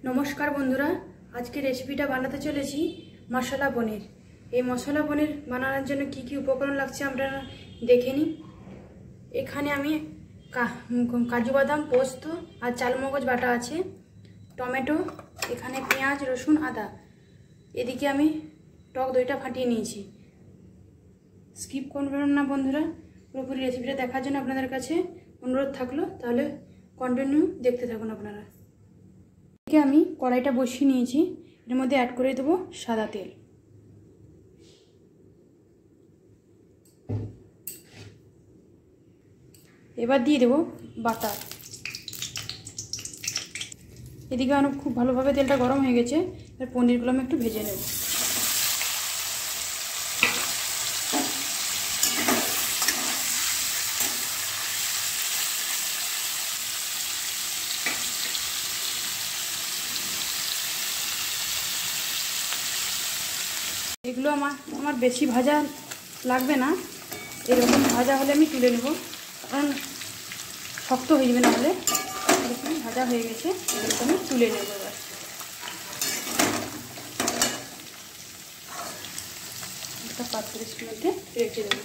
नमस्कार बंधुरा आज के रेसिपिटा बनाते चलेছি मशला पनीर। এই মশলা পনির বানানোর জন্য কি কি উপকরণ লাগছে আমরা দেখে নিই। এখানে আমি কাজু বাদাম পোস্ত আর চালমগজ বাটা আছে, টমেটো, এখানে পেঁয়াজ রসুন আদা, এদিকে আমি টক দইটা ফাটিয়ে নিয়েছি। স্কিপ করবেন না বন্ধুরা, পুরোপুরি রেসিপিটা দেখার জন্য আপনাদের কাছে অনুরোধ থাকলো, তাহলে কন্টিনিউ দেখতে থাকুন আপনারা। আমি কড়াইটা বসিয়ে নিয়েছি, এর মধ্যে অ্যাড করে দেবো সাদা তেল। এবার দিয়ে দেবো বাটার। এদিকে আমার খুব ভালোভাবে তেলটা গরম হয়ে গেছে, এবার পনিরগুলো আমি একটু ভেজে নেব। এগুলো আমার বেশি ভাজা লাগবে না, এরকম ভাজা হলে আমি তুলে নেব, কারণ শক্ত হয়ে যাবে না হলে। এরকম ভাজা হয়ে গেছে, এগুলোকে আমি তুলে নেব। এবার একটা পাত্রের মধ্যে রেখে দেবো।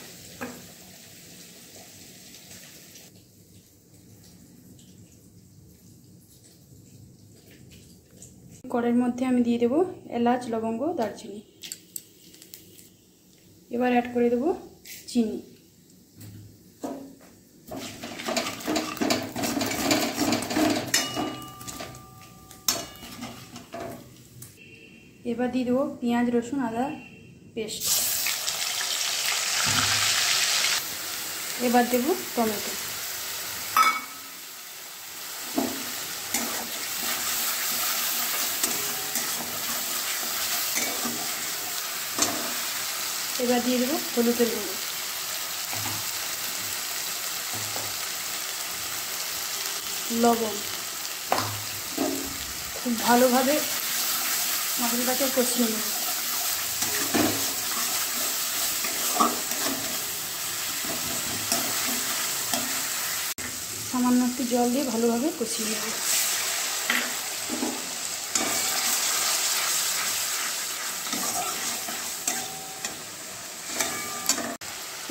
কড়াইয়ের মধ্যে আমি দিয়ে দেবো এলাচ লবঙ্গ দারচিনি। এবার অ্যাড করে দেবো চিনি। এবার দিয়ে দেবো পেঁয়াজ রসুন আদা পেস্ট। এবার দেবো টমেটো। এবার দিয়ে দেবো হলুদের গুঁড়ো, লবণ। খুব ভালোভাবে মশলাটাকে কষিয়ে নেব। সামান্য একটু জল দিয়ে ভালোভাবে কষিয়ে নেব।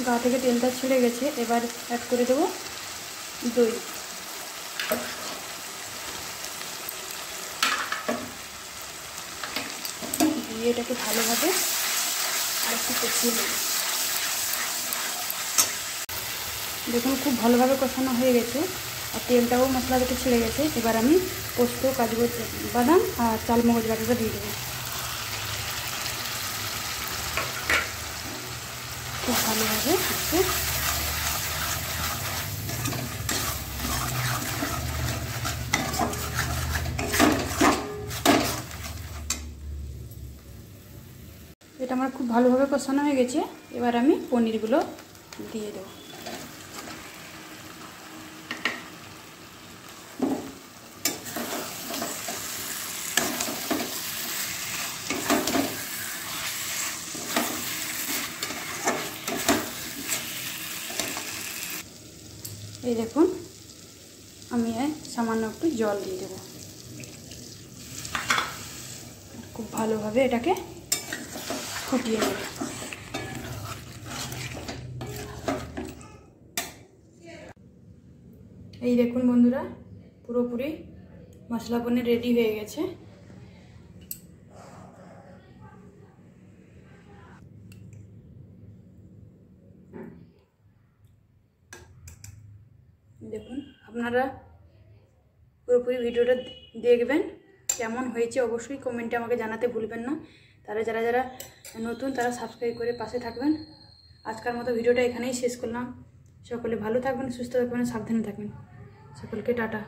গা থেকে তেলটা ছেড়ে গেছে, এবার অ্যাড করে দেবো দই। দিয়ে এটাকে ভালোভাবে আর একটু কষিয়ে নেব। দেখুন খুব ভালোভাবে কষানো হয়ে গেছে আর তেলটাও মশলা থেকে ছেড়ে গেছে। এবার আমি পোস্ত কাজু বাদাম আর চালমগজ বাটাটা দিয়ে দেবো। খুব ভালোভাবে একটু এটা আমার খুব ভালোভাবে কষানো হয়ে গেছে। এবার আমি পনিরগুলো দিয়ে দেবো। এই দেখুন আমি সামান্য একটু জল দিয়ে দেবো। খুব ভালোভাবে এটাকে ফুটিয়ে নেব। এই দেখুন বন্ধুরা, পুরোপুরি মশলা পনির রেডি হয়ে গেছে। দেখুন আপনারা পুরোপুরি ভিডিওটা দেখবেন, কেমন হয়েছে অবশ্যই কমেন্টে আমাকে জানাতে ভুলবেন না। তারা যারা নতুন তারা সাবস্ক্রাইব করে পাশে থাকবেন। আজকের মতো ভিডিওটা এখানেই শেষ করলাম। সকলে ভালো থাকবেন, সুস্থ থাকবেন, সাবধানে থাকবেন। সকলকে টাটা।